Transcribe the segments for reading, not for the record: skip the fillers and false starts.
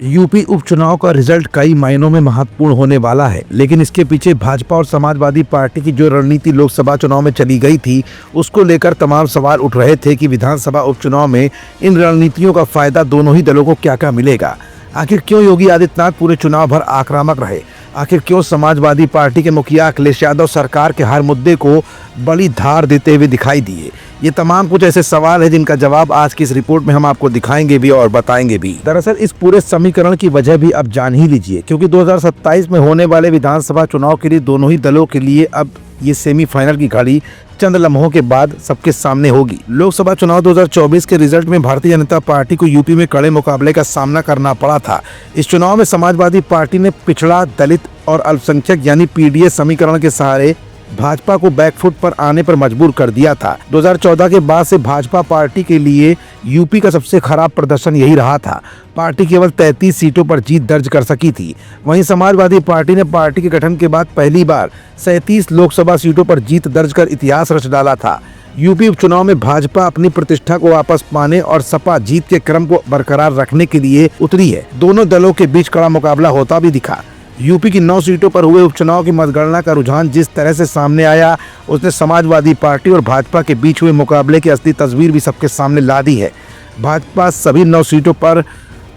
UP उपचुनाव का result कई मायनों में महत्वपूर्ण होने वाला है, लेकिन इसके पीछे भाजपा और समाजवादी पार्टी की जो रणनीति लोकसभा चुनाव में चली गई थी, उसको लेकर तमाम सवाल उठ रहे थे कि विधानसभा उपचुनाव में इन रणनीतियों का फायदा दोनों ही दलों को क्या क्या मिलेगा। आखिर क्यों योगी आदित्यनाथ पूरे चुनाव भर आक्रामक रहे? आखिर क्यों समाजवादी पार्टी के मुखिया अखिलेश यादव सरकार के हर मुद्दे को बड़ी धार देते हुए दिखाई दिए? ये तमाम कुछ ऐसे सवाल हैं जिनका जवाब आज की इस रिपोर्ट में हम आपको दिखाएंगे भी और बताएंगे भी। दरअसल इस पूरे समीकरण की वजह भी अब जान ही लीजिए, क्योंकि 2027 में होने वाले विधानसभा चुनाव के लिए दोनों ही दलों के लिए अब ये सेमीफाइनल की घड़ी चंद लम्हों के बाद सबके सामने होगी। लोकसभा चुनाव 2024 के रिजल्ट में भारतीय जनता पार्टी को यूपी में कड़े मुकाबले का सामना करना पड़ा था। इस चुनाव में समाजवादी पार्टी ने पिछड़ा, दलित और अल्पसंख्यक यानी पीडीए समीकरण के सहारे भाजपा को बैकफुट पर आने पर मजबूर कर दिया था। 2014 के बाद से भाजपा पार्टी के लिए यूपी का सबसे खराब प्रदर्शन यही रहा था। पार्टी केवल 33 सीटों पर जीत दर्ज कर सकी थी। वहीं समाजवादी पार्टी ने पार्टी के गठन के बाद पहली बार 37 लोकसभा सीटों पर जीत दर्ज कर इतिहास रच डाला था। यूपी उपचुनाव में भाजपा अपनी प्रतिष्ठा को वापस पाने और सपा जीत के क्रम को बरकरार रखने के लिए उतरी है। दोनों दलों के बीच कड़ा मुकाबला होता भी दिखा। यूपी की 9 सीटों पर हुए उपचुनाव की मतगणना का रुझान जिस तरह से सामने आया, उसने समाजवादी पार्टी और भाजपा के बीच हुए मुकाबले की असली तस्वीर भी सबके सामने ला दी है। भाजपा सभी 9 सीटों पर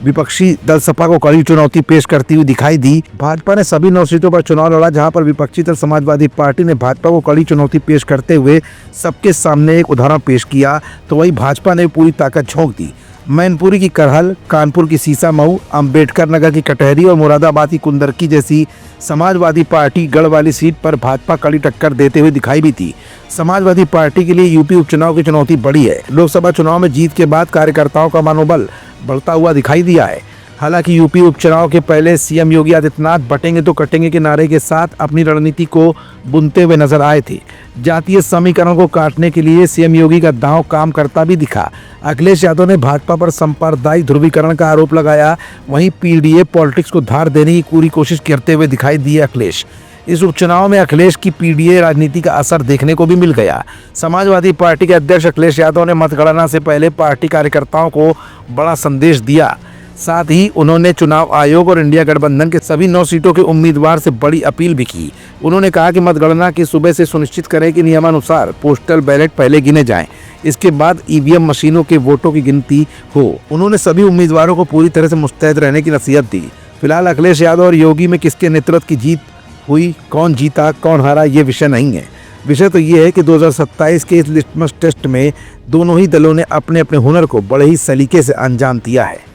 विपक्षी दल सपा को कड़ी चुनौती पेश करती हुई दिखाई दी। भाजपा ने सभी 9 सीटों पर चुनाव लड़ा, जहां पर विपक्षी दल समाजवादी पार्टी ने भाजपा को कड़ी चुनौती पेश करते हुए सबके सामने एक उदाहरण पेश किया, तो वहीं भाजपा ने पूरी ताकत झोंक दी। मैनपुरी की करहल, कानपुर की सीसामऊ, अंबेडकर नगर की कटहरी और मुरादाबाद की कुंदरकी जैसी समाजवादी पार्टी गढ़ वाली सीट पर भाजपा कड़ी टक्कर देते हुए दिखाई भी थी। समाजवादी पार्टी के लिए यूपी उपचुनाव की चुनौती बड़ी है। लोकसभा चुनाव में जीत के बाद कार्यकर्ताओं का मनोबल बढ़ता हुआ दिखाई दिया है। हालांकि यूपी उपचुनाव के पहले सीएम योगी आदित्यनाथ बटेंगे तो कटेंगे के नारे के साथ अपनी रणनीति को बुनते हुए नजर आए थे। जातीय समीकरण को काटने के लिए सीएम योगी का दांव काम करता भी दिखा। अखिलेश यादव ने भाजपा पर सांप्रदायिक ध्रुवीकरण का आरोप लगाया। वहीं पीडीए पॉलिटिक्स को धार देने की पूरी कोशिश करते हुए दिखाई दिए अखिलेश। इस उपचुनाव में अखिलेश की पीडीए राजनीति का असर देखने को भी मिल गया। समाजवादी पार्टी के अध्यक्ष अखिलेश यादव ने मतगणना से पहले पार्टी कार्यकर्ताओं को बड़ा संदेश दिया। साथ ही उन्होंने चुनाव आयोग और इंडिया गठबंधन के सभी 9 सीटों के उम्मीदवार से बड़ी अपील भी की। उन्होंने कहा कि मतगणना की सुबह से सुनिश्चित करें कि नियमानुसार पोस्टल बैलेट पहले गिने जाएं, इसके बाद ईवीएम मशीनों के वोटों की गिनती हो। उन्होंने सभी उम्मीदवारों को पूरी तरह से मुस्तैद रहने की नसीहत दी। फिलहाल अखिलेश यादव और योगी में किसके नेतृत्व की जीत हुई, कौन जीता कौन हारा, ये विषय नहीं है। विषय तो ये है कि 2027 के इस लिटमस टेस्ट में दोनों ही दलों ने अपने अपने हुनर को बड़े ही सलीके से अंजाम दिया है।